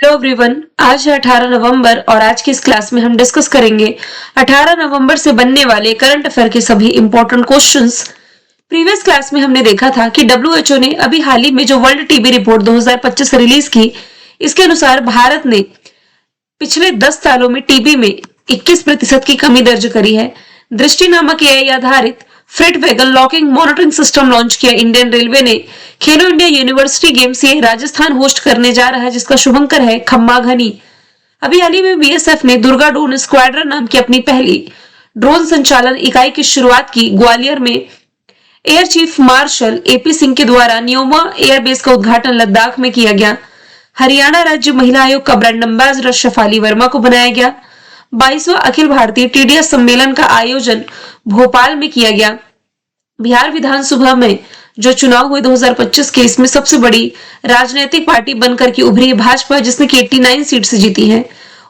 Hello everyone. आज है 18 नवंबर और आज की इस क्लास में हम डिस्कस करेंगे 18 नवंबर से बनने वाले करंट अफेयर के सभी इंपॉर्टेंट क्वेश्चंस। प्रीवियस क्लास में हमने देखा था कि डब्ल्यूएचओ ने अभी हाल ही में जो वर्ल्ड टीबी रिपोर्ट 2025 रिलीज की, इसके अनुसार भारत ने पिछले 10 सालों में टीबी में 21% की कमी दर्ज करी है। दृष्टि नामक एआई आधारित freight wagon locking monitoring system launch किया इंडियन रेलवे ने। खेलो इंडिया यूनिवर्सिटी गेम्स ये राजस्थान होस्ट करने जा रहा है, जिसका शुभंकर है खम्मा घनी। अभी हाल ही में बीएसएफ ने दुर्गा ड्रोन स्क्वाड्रन नाम की अपनी पहली ड्रोन संचालन इकाई की शुरुआत की। ग्वालियर में air chief marshal AP Singh के द्वारा न्योमा एयरबेस का उद्घाटन लद्दाख में किया गया। हरियाणा राज्य महिला आयोग का ब्रांड एम्बेसडर शेफाली वर्मा को बनाया गया। 22वां अखिल भारतीय टीडीएस सम्मेलन का आयोजन भोपाल में किया गया। बिहार विधानसभा में जो चुनाव हुए 2025 के, इसमें सबसे बड़ी राजनीतिक पार्टी बनकर की उभरी भाजपा, जिसने की 89 सीट से जीती है।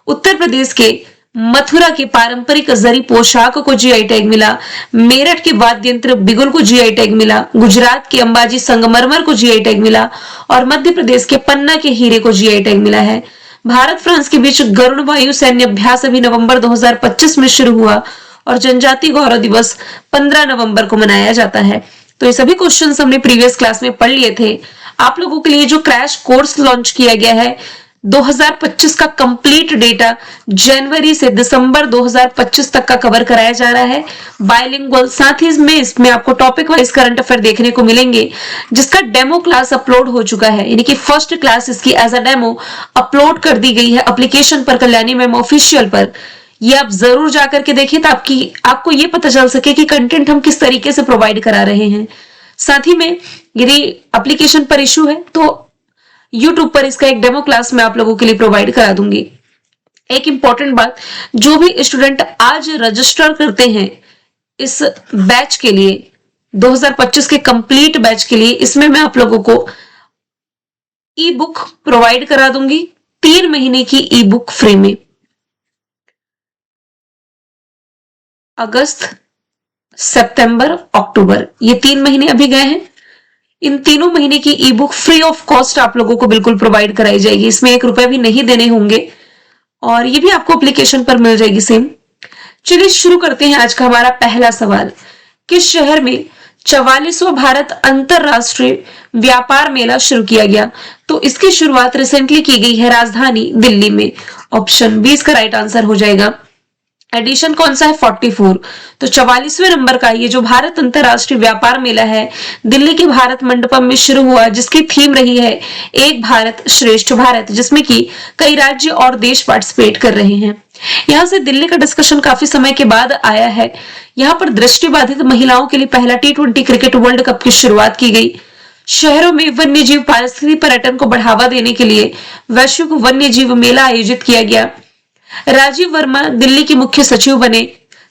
उत्तर प्रदेश के मथुरा के पारंपरिक जरी पोशाक को जीआई टैग मिला। मेरठ के वाद्य यंत्र बिगुल को जीआई टैग मिला। गुजरात के अंबाजी संगमरमर को जीआई टैग मिला और मध्य प्रदेश के पन्ना के हीरे को जीआई टैग मिला है। भारत फ्रांस के बीच गरुड़ वायु सैन्य अभ्यास अभी नवंबर 2025 में शुरू हुआ और जनजाति गौरव दिवस 15 नवंबर को मनाया जाता है। तो ये सभी क्वेश्चंस हमने प्रीवियस क्लास में पढ़ लिए थे। आप लोगों के लिए जो क्रैश कोर्स लॉन्च किया गया है 2025 का कंप्लीट डेटा जनवरी से दिसंबर 2025 तक का कवर कराया जा रहा है बायलिंगुअल। साथ ही में इसमें आपको टॉपिक वाइज करंट अफेयर देखने को मिलेंगे, जिसका डेमो क्लास अपलोड हो चुका है, यानी कि फर्स्ट क्लास इसकी एज अ डेमो अपलोड कर दी गई है एप्लीकेशन पर, कल्याणी मैम ऑफिशियल पर। ये आप जरूर जाकर के देखिए ताकि आपको ये पता चल सके कि कंटेंट हम किस तरीके से प्रोवाइड करा रहे हैं। साथ ही में यदि एप्लीकेशन पर इशू है तो YouTube पर इसका एक डेमो क्लास मैं आप लोगों के लिए प्रोवाइड करा दूंगी। एक इंपॉर्टेंट बात, जो भी स्टूडेंट आज रजिस्टर करते हैं इस बैच के लिए 2025 के कंप्लीट बैच के लिए, इसमें मैं आप लोगों को ई बुक प्रोवाइड करा दूंगी 3 महीने की ई बुक फ्री में। अगस्त, सितंबर, अक्टूबर, ये 3 महीने अभी गए हैं। इन तीनों महीने की ई बुक फ्री ऑफ कॉस्ट आप लोगों को बिल्कुल प्रोवाइड कराई जाएगी। इसमें 1 रुपया भी नहीं देने होंगे और ये भी आपको एप्लीकेशन पर मिल जाएगी सेम। चलिए शुरू करते हैं आज का हमारा पहला सवाल। किस शहर में 44वां भारत अंतरराष्ट्रीय व्यापार मेला शुरू किया गया? तो इसकी शुरुआत रिसेंटली की गई है राजधानी दिल्ली में। ऑप्शन बी इसका राइट आंसर हो जाएगा। एडिशन कौन सा है? 44। तो 44वें नंबर का ये जो भारत अंतरराष्ट्रीय व्यापार मेला है दिल्ली के भारत मंडपम में शुरू हुआ, जिसकी थीम रही है एक भारत श्रेष्ठ भारत, जिसमें कि कई राज्य और देश पार्टिसिपेट कर रहे हैं। यहाँ से दिल्ली का डिस्कशन काफी समय के बाद आया है। यहाँ पर दृष्टिबाधित महिलाओं के लिए पहला T20 क्रिकेट वर्ल्ड कप की शुरुआत की गई। शहरों में वन्य जीव पारिस्थितिक पर्यटन को बढ़ावा देने के लिए वैश्विक वन्य जीव मेला आयोजित किया गया। राजीव वर्मा दिल्ली के मुख्य सचिव बने।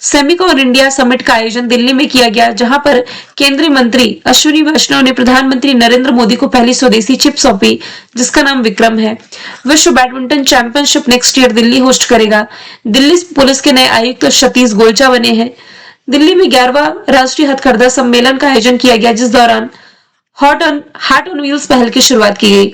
सेमिकॉन इंडिया समिट का आयोजन दिल्ली में किया गया, जहां पर केंद्रीय मंत्री अश्विनी वैष्णव ने प्रधानमंत्री नरेंद्र मोदी को पहली स्वदेशी चिप सौंपी, जिसका नाम विक्रम है। विश्व badminton championship next year Delhi host करेगा। दिल्ली पुलिस के नए आयुक्त सतीश गोलचा बने हैं। दिल्ली में 11वां राष्ट्रीय हथकरघा सम्मेलन का आयोजन किया गया, जिस दौरान हार्ट ऑन व्हील्स पहल की शुरुआत की गई।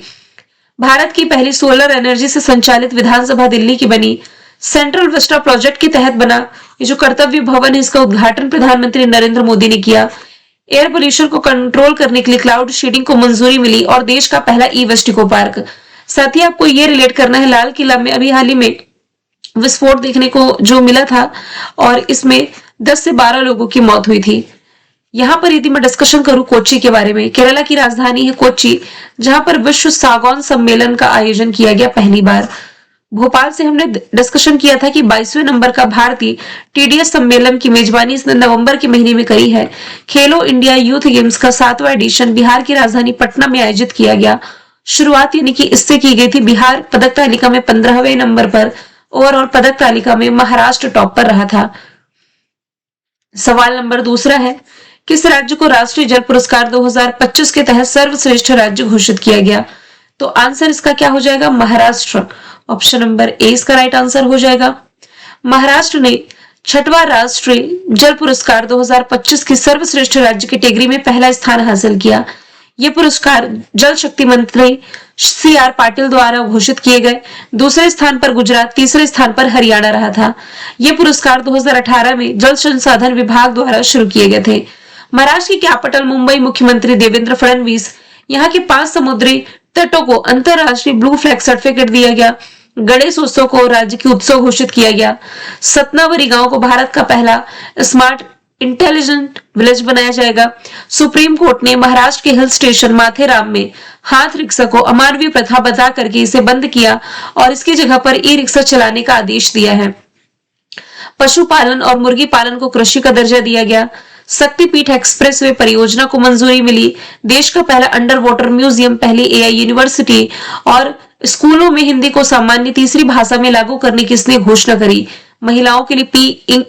भारत की पहली सोलर एनर्जी से संचालित विधानसभा दिल्ली की बनी। सेंट्रल विस्टा प्रोजेक्ट के तहत बना ये जो कर्तव्य भवन है, इसका उद्घाटन प्रधानमंत्री नरेंद्र मोदी ने किया। एयर पोल्यूशन को कंट्रोल करने के लिए क्लाउड शेडिंग को मंजूरी मिली और देश का पहला ई वेस्ट इको पार्क। साथ ही आपको ये रिलेट करना है, लाल किला में अभी हाल ही में विस्फोट देखने को जो मिला था और इसमें 10 से 12 लोगों की मौत हुई थी। यहाँ पर यदि मैं डिस्कशन करूं कोच्चि के बारे में, केरला की राजधानी है कोच्चि, जहां पर विश्व सागौन सम्मेलन का आयोजन किया गया पहली बार। भोपाल से हमने डिस्कशन किया था कि 22वें नंबर का भारतीय टीडीएस सम्मेलन की मेजबानी इसने नवंबर के महीने में करी है। खेलो इंडिया यूथ गेम्स का 7वां एडिशन बिहार की राजधानी पटना में आयोजित किया गया। शुरुआत यानी कि इससे की गई थी। बिहार पदक तालिका में 15वें नंबर पर, ओवरऑल पदक तालिका में महाराष्ट्र टॉप पर रहा था। सवाल नंबर दूसरा है, किस राज्य को राष्ट्रीय जल पुरस्कार 2025 के तहत सर्वश्रेष्ठ राज्य घोषित किया गया? तो आंसर इसका क्या हो जाएगा? महाराष्ट्र। ऑप्शन नंबर ए इसका राइट आंसर हो जाएगा। महाराष्ट्र ने 6वां राष्ट्रीय जल पुरस्कार 2025 की सर्वश्रेष्ठ राज्य कैटेगरी में पहला स्थान हासिल किया। यह पुरस्कार जल शक्ति मंत्री CR पाटिल द्वारा घोषित किए गए। दूसरे स्थान पर गुजरात, तीसरे स्थान पर हरियाणा रहा था। ये पुरस्कार 2018 में जल संसाधन विभाग द्वारा शुरू किए गए थे। महाराष्ट्र की कैपिटल मुंबई, मुख्यमंत्री देवेंद्र फडणवीस, यहाँ के 5 समुद्री तटों को अंतरराष्ट्रीय ब्लू फ्लैग सर्टिफिकेट दिया गया। गणेश उत्सव को राज्य की उत्सव घोषित किया गया। सतनावरी गांव को भारत का पहला स्मार्ट इंटेलिजेंट विलेज बनाया जाएगा। सुप्रीम कोर्ट ने महाराष्ट्र के हिल स्टेशन माथेरान में हाथ रिक्शा को अमानवीय प्रथा बता करके इसे बंद किया और इसकी जगह पर ई रिक्शा चलाने का आदेश दिया है। पशुपालन और मुर्गी पालन को कृषि का दर्जा दिया गया। शक्तिपीठ एक्सप्रेसवे परियोजना को मंजूरी मिली। देश का पहला अंडर वाटर म्यूजियम, पहली AI यूनिवर्सिटी और स्कूलों में हिंदी को सामान्य तीसरी भाषा में लागू करने की इसने घोषणा करी। महिलाओं के लिए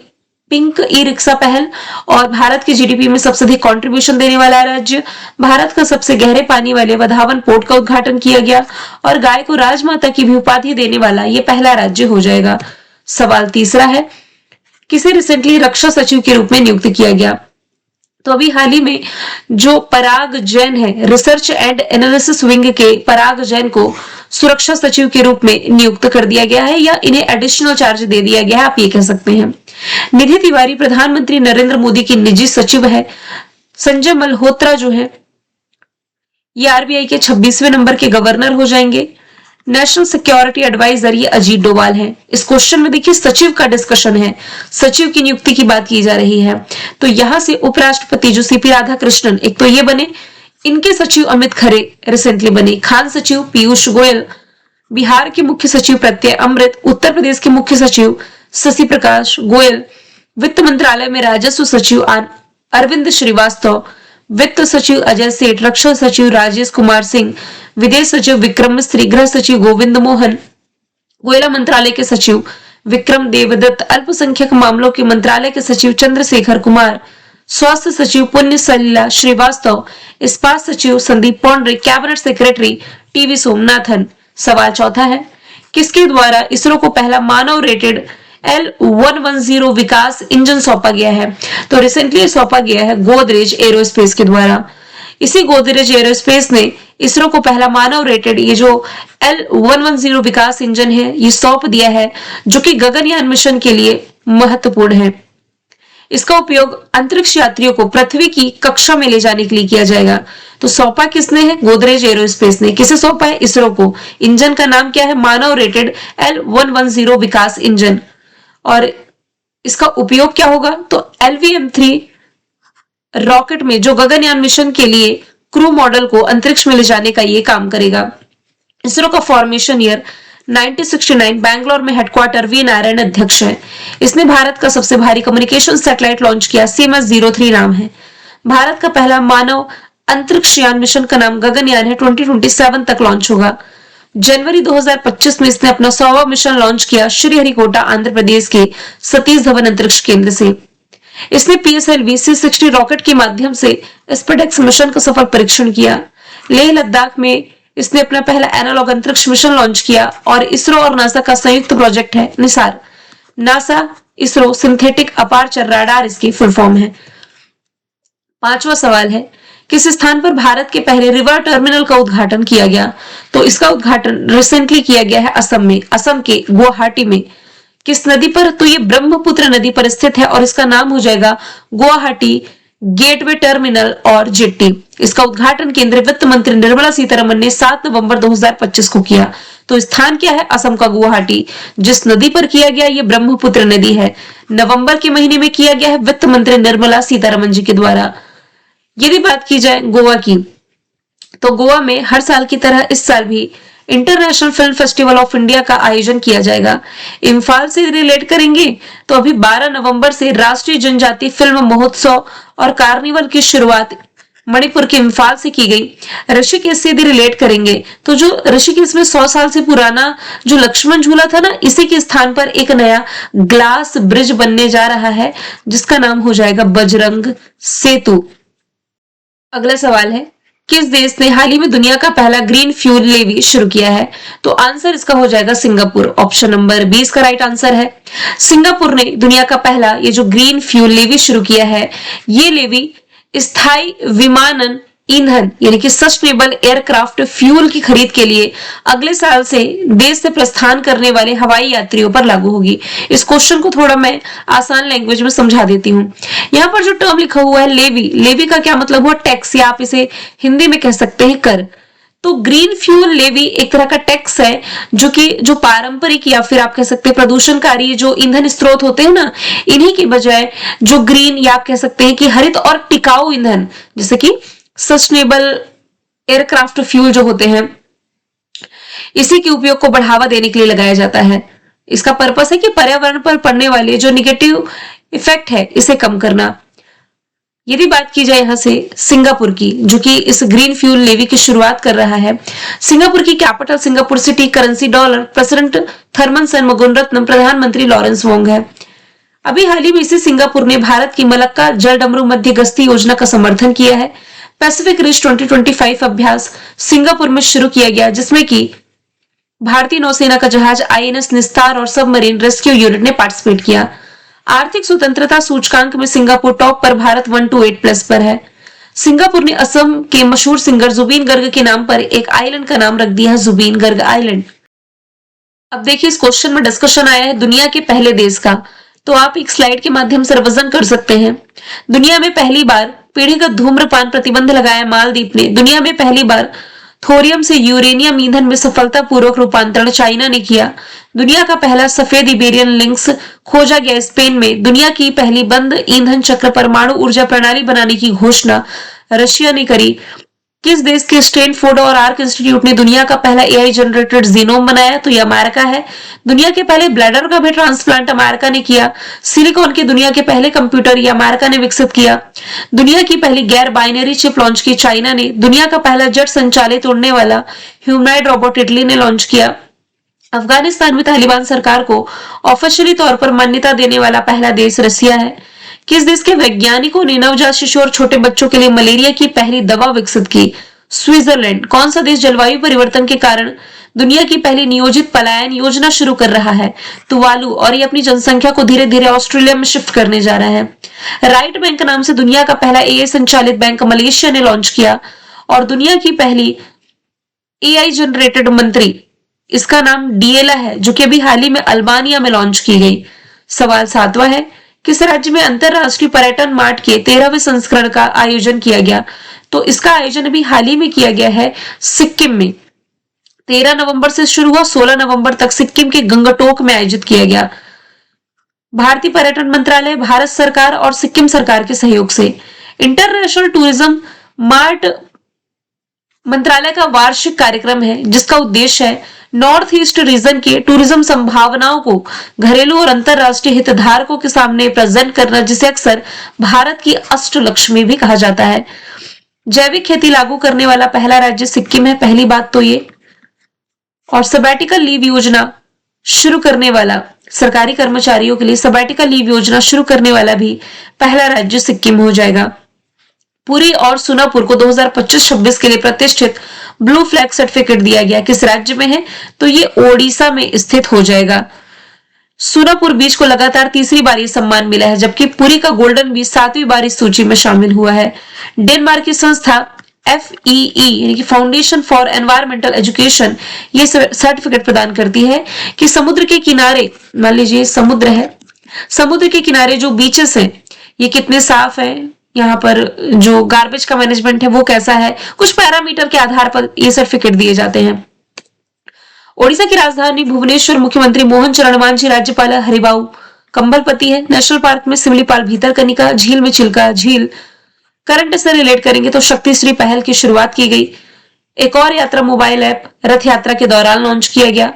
पिंक ई रिक्शा पहल और भारत के GDP में सबसे अधिक कंट्रीब्यूशन देने वाला राज्य। भारत का सबसे गहरे पानी वाले वधावन पोर्ट का उद्घाटन किया गया और गाय को राजमाता की भी उपाधि देने वाला यह पहला राज्य हो जाएगा। सवाल तीसरा है, किसे रिसेंटली रक्षा सचिव के रूप में नियुक्त किया गया? तो अभी हाल ही में जो पराग जैन है, रिसर्च एंड एनालिसिस विंग के पराग जैन को सुरक्षा सचिव के रूप में नियुक्त कर दिया गया है या इन्हें एडिशनल चार्ज दे दिया गया है, आप ये कह सकते हैं। निधि तिवारी प्रधानमंत्री नरेंद्र मोदी की निजी सचिव है। संजय मल्होत्रा जो है ये RBI के 26वें नंबर के गवर्नर हो जाएंगे। नेशनल सिक्योरिटी एडवाइजर ये अजीत डोभाल है। इस क्वेश्चन में देखिए सचिव का डिस्कशन है, सचिव की नियुक्ति की बात की जा रही है। तो यहां से उपराष्ट्रपति जो CP राधाकृष्णन, एक तो ये बने, इनके सचिव अमित खरे रिसेंटली बने। खान सचिव पीयूष गोयल, बिहार के मुख्य सचिव प्रत्यय अमृत, उत्तर प्रदेश के मुख्य सचिव शशि प्रकाश गोयल, वित्त मंत्रालय में राजस्व सचिव अरविंद श्रीवास्तव, वित्त सचिव अजय सेठ, रक्षा सचिव राजेश कुमार सिंह, विदेश सचिव विक्रम मिस्त्री, गृह सचिव गोविंद मोहन, कोयला मंत्रालय के सचिव विक्रम देवदत्त, अल्पसंख्यक मामलों के मंत्रालय के सचिव चंद्रशेखर कुमार, स्वास्थ्य सचिव पुण्य सलिला श्रीवास्तव, इस्पात सचिव Sandeep Poundrik, cabinet secretary TV Somanathan. सवाल चौथा है, किसके द्वारा इसरो को पहला मानव रेटेड L110 विकास इंजन सौंपा गया है? तो रिसेंटली सौंपा गया है गोदरेज एरोस्पेस के द्वारा। इसी गोदरेज एरोस्पेस ने इसरो को पहला मानव रेटेड ये जो L110 विकास इंजन है ये सौंप दिया है, जो कि गगनयान मिशन के लिए महत्वपूर्ण है। इसका उपयोग अंतरिक्ष यात्रियों को पृथ्वी की कक्षा में ले जाने के लिए किया जाएगा। तो सौंपा किसने है? गोदरेज एरोस्पेस ने। किसे सौंपा है? इसरो को। इंजन का नाम क्या है? मानव रेटेड L110 विकास इंजन। और इसका उपयोग क्या होगा? तो LVM-3 रॉकेट में जो गगनयान मिशन के लिए क्रू मॉडल को अंतरिक्ष में ले जाने का ये काम करेगा। इसरो का फॉर्मेशन ईयर 1969, बैंगलोर में हेडक्वार्टर वी नारायण अध्यक्ष है। इसने भारत का सबसे भारी कम्युनिकेशन सैटेलाइट लॉन्च किया, CMS-03 नाम है। भारत का पहला मानव अंतरिक्ष यान मिशन का नाम गगनयान है, 2027 तक लॉन्च होगा। जनवरी 2025 में इसने अपना 100वां मिशन लॉन्च किया, श्रीहरिकोटा आंध्र प्रदेश के सतीश धवन अंतरिक्ष केंद्र से। इसने PSLV C-60 रॉकेट के माध्यम से स्पेसएक्स मिशन का सफल परीक्षण किया। लेह लद्दाख में इसने अपना पहला एनालॉग अंतरिक्ष मिशन लॉन्च किया और इसरो और नासा का संयुक्त प्रोजेक्ट है Nisar. NASA ISRO synthetic aperture radar इसकी फुल फॉर्म है। पांचवा सवाल है, किस स्थान पर भारत के पहले रिवर टर्मिनल का उद्घाटन किया गया? तो इसका उद्घाटन रिसेंटली किया गया है असम में, असम के गुवाहाटी में। किस नदी पर? तो ये ब्रह्मपुत्र नदी पर स्थित है और इसका नाम हो जाएगा गुवाहाटी गेटवे टर्मिनल और जेट्टी। इसका उद्घाटन केंद्रीय वित्त मंत्री निर्मला सीतारमण ने 7 नवंबर 2025 को किया। तो स्थान क्या है? असम का गुवाहाटी। जिस नदी पर किया गया ये ब्रह्मपुत्र नदी है। नवंबर के महीने में किया गया है वित्त मंत्री निर्मला सीतारमण जी के द्वारा। यदि बात की जाए गोवा की, तो गोवा में हर साल की तरह इस साल भी international film festival of India का आयोजन किया जाएगा। इम्फाल से रिलेट करेंगे तो अभी 12 नवंबर से राष्ट्रीय जनजातीय फिल्म महोत्सव और कार्निवल की शुरुआत मणिपुर के इम्फाल से की गई। ऋषिकेश से यदि रिलेट करेंगे तो जो ऋषिकेश में 100 साल से पुराना जो लक्ष्मण झूला था ना, इसी के स्थान पर एक नया ग्लास ब्रिज बनने जा रहा है जिसका नाम हो जाएगा बजरंग सेतु। अगला सवाल है, किस देश ने हाल ही में दुनिया का पहला ग्रीन फ्यूल लेवी शुरू किया है? तो आंसर इसका हो जाएगा सिंगापुर। ऑप्शन नंबर 20 का राइट आंसर है। सिंगापुर ने दुनिया का पहला ये जो ग्रीन फ्यूल लेवी शुरू किया है। ये लेवी स्थायी विमानन ईंधन यानी कि सस्टेनेबल एयरक्राफ्ट फ्यूल की खरीद के लिए अगले साल से देश से प्रस्थान करने वाले हवाई यात्रियों पर लागू होगी। इस क्वेश्चन को थोड़ा मैं आसान लैंग्वेज में समझा देती हूँ। यहाँ पर जो टर्म लिखा हुआ है लेवी, लेवी का क्या मतलब हुआ? टैक्स, या आप इसे हिंदी में कह सकते हैं कर। तो ग्रीन फ्यूल लेवी एक तरह का टैक्स है जो पारंपरिक या फिर आप कह सकते हैं प्रदूषणकारी जो ईंधन स्रोत होते हैं ना, इन्हीं की बजाय जो ग्रीन या आप कह सकते हैं कि हरित और टिकाऊ ईंधन जैसे कि सस्टेनेबल एयरक्राफ्ट फ्यूल जो होते हैं, इसी के उपयोग को बढ़ावा देने के लिए लगाया जाता है। इसका पर्पस है कि पर्यावरण पर पड़ने वाले जो निगेटिव इफेक्ट है इसे कम करना। यदि बात की जाए यहां से सिंगापुर की, जो कि इस ग्रीन फ्यूल लेवी की शुरुआत कर रहा है, सिंगापुर की capital Singapore city, currency dollar, president Tharman Shanmugaratnam, प्रधानमंत्री लॉरेंस वोंग है। अभी हाल ही में इसी सिंगापुर ने भारत की मलक्का जलडमरू मध्य गश्ती योजना का समर्थन किया है। पैसिफिक रिच 2025 अभ्यास सिंगापुर में शुरू किया गया, जिसमें कि भारतीय नौसेना का जहाज आईएनएस निस्तार और सबमरीन रेस्क्यू यूनिट ने पार्टिसिपेट किया। आर्थिक स्वतंत्रता सूचकांक में सिंगापुर टॉप पर, भारत 128+ पर है। सिंगापुर ने असम के मशहूर सिंगर जुबीन गर्ग के नाम पर एक आइलैंड का नाम रख दिया है, जुबीन गर्ग आइलैंड। अब देखिए इस क्वेश्चन में डिस्कशन आया है दुनिया के पहले देश का, तो आप एक स्लाइड के माध्यम से रिवीजन कर सकते हैं। दुनिया में पहली बार पीढ़ीगत धूम्रपान प्रतिबंध लगाया मालदीव ने। दुनिया में पहली बार थोरियम से यूरेनियम ईंधन में सफलतापूर्वक रूपांतरण चाइना ने किया। दुनिया का पहला सफेद इबेरियन लिंक्स खोजा गया स्पेन में। दुनिया की पहली बंद ईंधन चक्र परमाणु ऊर्जा प्रणाली बनाने की घोषणा रशिया ने करी। किस देश के स्टैनफोर्ड और आर्क इंस्टीट्यूट ने दुनिया का पहला एआई जनरेटेड जीनोम बनाया? तो ये अमेरिका है। दुनिया के पहले ब्लैडर का भी ट्रांसप्लांट अमेरिका ने किया। सिलिकॉन के दुनिया के पहले कंप्यूटर ये अमेरिका ने विकसित किया। दुनिया की पहली गैर बाइनरी चिप लॉन्च की चाइना ने। दुनिया का पहला जेट संचालित उड़ने वाला ह्यूमनॉइड रोबोट इटली ने लॉन्च किया। अफगानिस्तान में तालिबान सरकार को ऑफिशियली तौर पर मान्यता देने वाला पहला देश रसिया है। किस देश के वैज्ञानिकों ने नवजात शिशु और छोटे बच्चों के लिए मलेरिया की पहली दवा विकसित की? स्विट्जरलैंड। कौन सा देश जलवायु परिवर्तन के कारण दुनिया की पहली नियोजित पलायन योजना शुरू कर रहा है? तुवालू, और ये अपनी जनसंख्या को धीरे धीरे ऑस्ट्रेलिया में शिफ्ट करने जा रहा है। राइट बैंक नाम से दुनिया का पहला एआई संचालित बैंक मलेशिया ने लॉन्च किया। और दुनिया की पहली एआई जनरेटेड मंत्री, इसका नाम डिएला है, जो कि अभी हाल ही में अल्बानिया में लॉन्च की गई। सवाल 7वां है, किस राज्य में अंतरराष्ट्रीय पर्यटन मार्ट के 13वें संस्करण का आयोजन किया गया? तो इसका आयोजन अभी हाल ही में किया गया है सिक्किम में। 13 नवंबर से शुरू हुआ, 16 नवंबर तक सिक्किम के गंगटोक में आयोजित किया गया। भारतीय पर्यटन मंत्रालय, भारत सरकार और सिक्किम सरकार के सहयोग से इंटरनेशनल टूरिज्म मार्ट मंत्रालय का वार्षिक कार्यक्रम है, जिसका उद्देश्य है नॉर्थ ईस्ट रीजन के टूरिज्म संभावनाओं को घरेलू और अंतरराष्ट्रीय हितधारकों के सामने प्रेजेंट करना, जिसे अक्सर भारत की अष्टलक्ष्मी भी कहा जाता है। जैविक खेती लागू करने वाला पहला राज्य सिक्किम है, पहली बात तो ये। और सबैटिकल लीव योजना शुरू करने वाला, सरकारी कर्मचारियों के लिए सबैटिकल लीव योजना शुरू करने वाला भी पहला राज्य सिक्किम हो जाएगा। पुरी और सुनापुर को 2025-26 के लिए प्रतिष्ठित ब्लू फ्लैग सर्टिफिकेट दिया गया। किस राज्य में है? तो ये ओडिशा में स्थित हो जाएगा। सुनापुर बीच को लगातार तीसरी बार ये सम्मान मिला है, जबकि पुरी का गोल्डन बीच 7वीं बार इस सूची में शामिल हुआ है। डेनमार्क की संस्था FEE यानी कि फाउंडेशन फॉर एनवायरमेंटल एजुकेशन ये सर्टिफिकेट प्रदान करती है कि समुद्र के किनारे, मान लीजिए समुद्र है, समुद्र के किनारे जो बीचेस हैं ये कितने साफ है, यहाँ पर जो गार्बेज का मैनेजमेंट है वो कैसा है, कुछ पैरामीटर के आधार पर ये सर्टिफिकेट दिए जाते हैं। ओडिशा की राजधानी भुवनेश्वर मुख्यमंत्री मोहन चरण मांझी, राज्यपाल हरिबाऊ कंबलपति है। नेशनल पार्क में सिमलीपाल भीतरकनिका झील में चिल्का झील। करंट से रिलेट करेंगे तो शक्तिश्री पहल की शुरुआत की गई। एक और यात्रा मोबाइल ऐप रथ यात्रा के दौरान लॉन्च किया गया।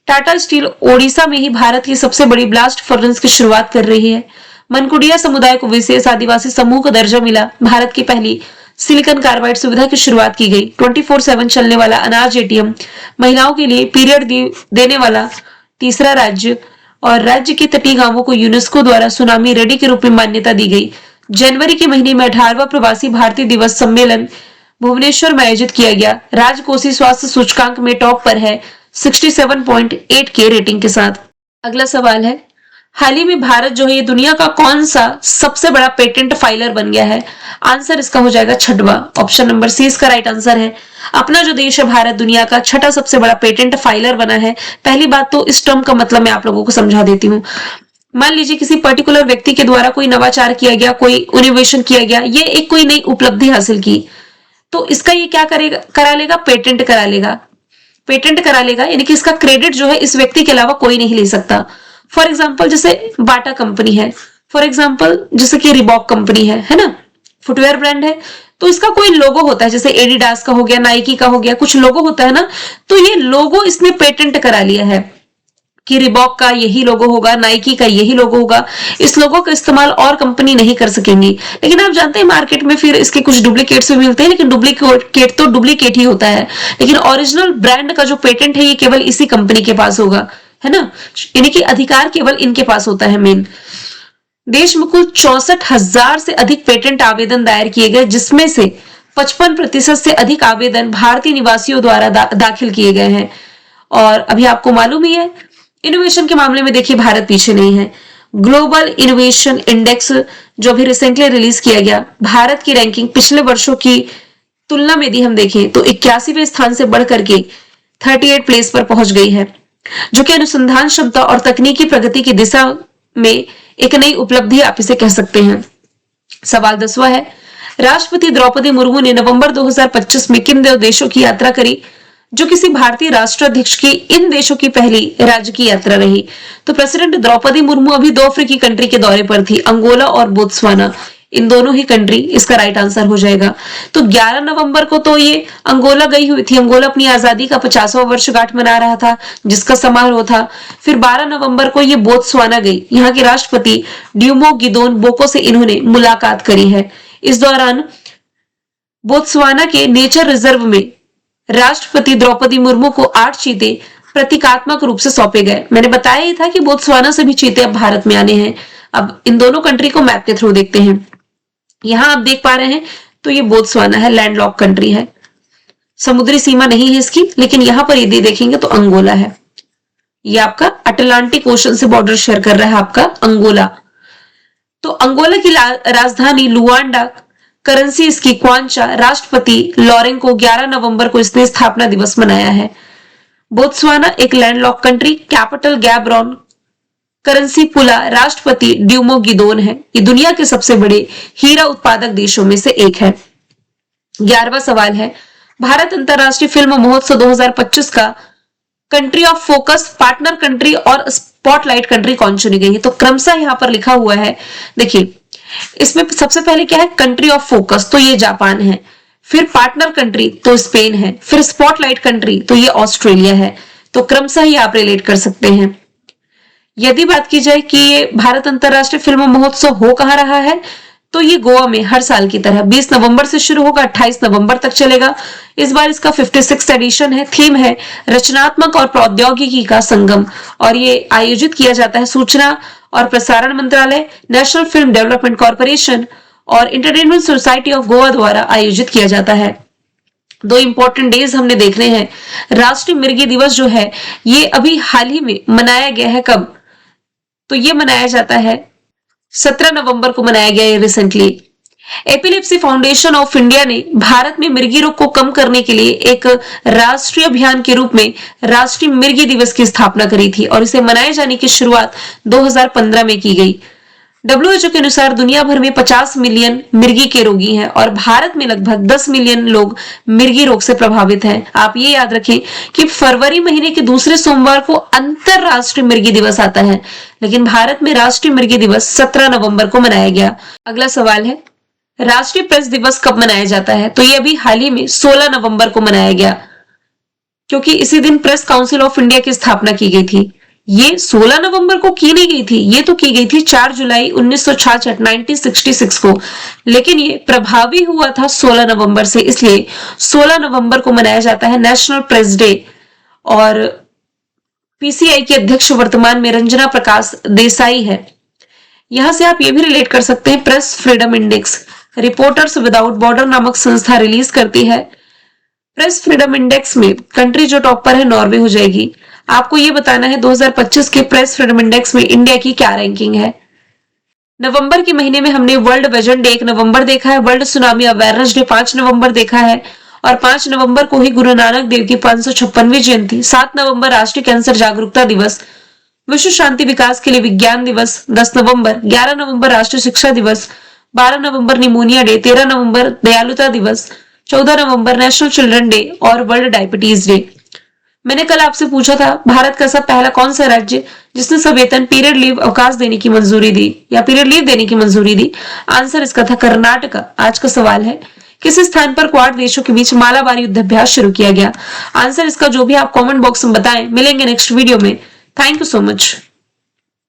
टाटा स्टील ओडिशा में ही भारत की सबसे बड़ी ब्लास्ट फर्नेस की शुरुआत कर रही है। मनकुडिया समुदाय को विशेष आदिवासी समूह का दर्जा मिला। भारत की पहली सिलिकॉन कार्बाइड सुविधा की शुरुआत की गई। 24/7 चलने वाला अनाज एटीएम, महिलाओं के लिए पीरियड देने वाला तीसरा राज्य, और राज्य के तटीय गांवों को यूनेस्को द्वारा सुनामी रेडी के रूप में मान्यता दी गई। जनवरी के महीने में 18वां प्रवासी भारतीय दिवस सम्मेलन भुवनेश्वर में आयोजित किया गया। राजकोषीय स्वास्थ्य सूचकांक में टॉप पर है 67.8 के रेटिंग के साथ। अगला सवाल है, हाल ही में भारत जो है ये दुनिया का कौन सा सबसे बड़ा पेटेंट फाइलर बन गया है? आंसर इसका हो जाएगा छठवां, ऑप्शन नंबर सी इसका राइट आंसर है। अपना जो देश है भारत दुनिया का छठा सबसे बड़ा पेटेंट फाइलर बना है। पहली बात तो इस टर्म का मतलब मैं आप लोगों को समझा देती हूँ। मान लीजिए किसी पर्टिकुलर व्यक्ति के द्वारा कोई नवाचार किया गया, कोई इनोवेशन किया गया, ये एक कोई नई उपलब्धि हासिल की, तो इसका ये क्या करेगा, करा लेगा, पेटेंट करा लेगा। पेटेंट करा लेगा यानी कि इसका क्रेडिट जो है इस व्यक्ति के अलावा कोई नहीं ले सकता। फॉर एग्जाम्पल जैसे बाटा कंपनी है, फॉर एग्जाम्पल जैसे कि रिबॉक कंपनी है ना, फुटवेयर ब्रांड है, तो इसका कोई लोगो होता है, जैसे एडिडास का हो गया, नाइकी का हो गया, कुछ लोगो होता है ना, तो ये लोगो इसने पेटेंट करा लिया है कि रिबॉक का यही लोगो होगा, नाइकी का यही लोगो होगा। इस लोगो का इस्तेमाल और कंपनी नहीं कर सकेंगी। लेकिन आप जानते हैं मार्केट में फिर इसके कुछ डुप्लीकेट्स भी मिलते हैं, लेकिन डुप्लीकेट तो डुप्लीकेट ही होता है, लेकिन ओरिजिनल ब्रांड का जो पेटेंट है ये केवल इसी कंपनी के पास होगा, है ना, यानी कि अधिकार केवल इनके पास होता है। मेन देश में कुल 64,000 से अधिक पेटेंट आवेदन दायर किए गए, जिसमें से 55% से अधिक आवेदन भारतीय निवासियों द्वारा दाखिल किए गए हैं। और अभी आपको मालूम ही है इनोवेशन के मामले में देखिए भारत पीछे नहीं है। ग्लोबल इनोवेशन इंडेक्स जो अभी रिसेंटली रिलीज किया गया, भारत की रैंकिंग पिछले वर्षों की तुलना में यदि हम देखें तो 81वें स्थान से बढ़कर के 38 प्लेस पर पहुंच गई है, जो कि अनुसंधान क्षमता और तकनीकी प्रगति की दिशा में एक नई उपलब्धि आप इसे कह सकते हैं। सवाल 10वां है, राष्ट्रपति द्रौपदी मुर्मू ने नवंबर 2025 में किन दो देशों की यात्रा करी, जो किसी भारतीय राष्ट्राध्यक्ष की इन देशों की पहली राज्य की यात्रा रही? तो प्रेसिडेंट द्रौपदी मुर्मू अभी दो अफ्रीकी कंट्री के दौरे पर थी, अंगोला और बोत्सवाना, इन दोनों ही कंट्री इसका राइट आंसर हो जाएगा। तो 11 नवंबर को तो ये अंगोला गई हुई थी, अंगोला अपनी आजादी का 50वां वर्षगांठ मना रहा था जिसका समारोह था। फिर 12 नवंबर को ये बोत्सवाना गई, यहाँ के राष्ट्रपति ड्यूमो गिदोन बोको से इन्होंने मुलाकात करी है। इस दौरान बोत्सवाना के नेचर रिजर्व में राष्ट्रपति द्रौपदी मुर्मू को 8 चीते प्रतीकात्मक रूप से सौंपे गए। मैंने बताया ही था कि बोत्सवाना से भी चीते अब भारत में आने हैं। अब इन दोनों कंट्री को मैप के थ्रू देखते हैं। यहां आप देख पा रहे हैं तो ये बोत्सवाना है, लैंडलॉक कंट्री है, समुद्री सीमा नहीं है इसकी, लेकिन यहां पर यदि देखेंगे तो अंगोला है। ये आपका अटलांटिक ओशन से बॉर्डर शेयर कर रहा है आपका अंगोला। तो अंगोला की राजधानी लुआंडा, करेंसी इसकी क्वांचा, राष्ट्रपति लॉरेंको 11 नवंबर को इसने स्थापना दिवस मनाया है। बोत्सवाना एक लैंडलॉक कंट्री, कैपिटल गैब्रोन, करेंसी पुला, राष्ट्रपति ड्यूमो गिदोन है। ये दुनिया के सबसे बड़े हीरा उत्पादक देशों में से एक है। 11वां सवाल है, भारत अंतरराष्ट्रीय फिल्म महोत्सव 2025 का country of focus, partner country और स्पॉटलाइट कंट्री कौन चुनी गई है? तो क्रमशः यहां पर लिखा हुआ है, देखिए इसमें सबसे पहले क्या है, कंट्री ऑफ फोकस तो ये जापान है, फिर पार्टनर कंट्री तो स्पेन है, फिर स्पॉटलाइट कंट्री तो ये ऑस्ट्रेलिया है। तो क्रमशः ही आप रिलेट कर सकते हैं। यदि बात की जाए कि ये भारत अंतरराष्ट्रीय फिल्म महोत्सव हो कहां रहा है, तो ये गोवा में हर साल की तरह 20 नवंबर से शुरू होगा, 28 नवंबर तक चलेगा। इस बार इसका 56 एडिशन है। थीम है रचनात्मक और प्रौद्योगिकी का संगम, और ये आयोजित किया जाता है सूचना और प्रसारण मंत्रालय, नेशनल फिल्म डेवलपमेंट कॉर्पोरेशन और इंटरटेनमेंट सोसाइटी ऑफ गोवा द्वारा आयोजित किया जाता है। दो इंपॉर्टेंट डेज हमने देखने हैं। राष्ट्रीय मिर्गी दिवस जो है ये अभी हाल ही में मनाया गया है। कब? तो ये मनाया जाता है 17 नवंबर को मनाया गया है recently. Epilepsy foundation of India ने भारत में मिर्गी रोग को कम करने के लिए एक राष्ट्रीय अभियान के रूप में राष्ट्रीय मिर्गी दिवस की स्थापना करी थी, और इसे मनाए जाने की शुरुआत 2015 में की गई। WHO के अनुसार दुनिया भर में 50 मिलियन मिर्गी के रोगी हैं और भारत में लगभग 10 मिलियन लोग मिर्गी रोग से प्रभावित हैं। आप ये याद रखें कि फरवरी महीने के दूसरे सोमवार को अंतरराष्ट्रीय मिर्गी दिवस आता है, लेकिन भारत में राष्ट्रीय मिर्गी दिवस 17 नवंबर को मनाया गया। अगला सवाल है, राष्ट्रीय प्रेस दिवस कब मनाया जाता है? तो ये अभी हाल ही में 16 नवंबर को मनाया गया, क्योंकि इसी दिन प्रेस काउंसिल ऑफ इंडिया की स्थापना की गई थी। ये 16 नवंबर को की नहीं गई थी, ये तो की गई थी 4 जुलाई 1966 1966 को, लेकिन ये प्रभावी हुआ था 16 नवंबर से, इसलिए 16 नवंबर को मनाया जाता है नेशनल प्रेस डे। और पीसीआई के अध्यक्ष वर्तमान में रंजना प्रकाश देसाई है। यहां से आप ये भी रिलेट कर सकते हैं, press freedom index reporters without border नामक संस्था रिलीज करती है। प्रेस फ्रीडम इंडेक्स में कंट्री जो टॉप पर है नॉर्वे हो जाएगी। आपको ये बताना है 2025 के प्रेस फ्रीडम इंडेक्स में इंडिया की क्या रैंकिंग है। नवंबर के महीने में हमने वर्ल्ड विजन डे 1 नवंबर देखा है, वर्ल्ड सुनामी अवेयरनेस डे 5 नवंबर देखा है और 5 नवंबर को ही गुरु नानक देव की 556वीं जयंती, 7 नवंबर राष्ट्रीय कैंसर जागरूकता दिवस, विश्व शांति विकास के लिए विज्ञान दिवस 10 नवंबर, 11 नवंबर राष्ट्रीय शिक्षा दिवस, 12 नवंबर निमोनिया डे, 13 नवंबर दयालुता दिवस, 14 नवंबर नेशनल चिल्ड्रन डे और वर्ल्ड डायबिटीज डे। मैंने कल आपसे पूछा था भारत का सब पहला कौन सा राज्य जिसने सवेतन पीरियड लीव अवकाश देने की मंजूरी दी या पीरियड लीव देने की मंजूरी दी। आंसर इसका था कर्नाटका। आज का सवाल है किस स्थान पर क्वाड देशों के बीच मालाबार युद्ध अभ्यास शुरू किया गया। आंसर इसका जो भी आप कमेंट बॉक्स में बताएं। मिलेंगे नेक्स्ट वीडियो में। Thank you so much.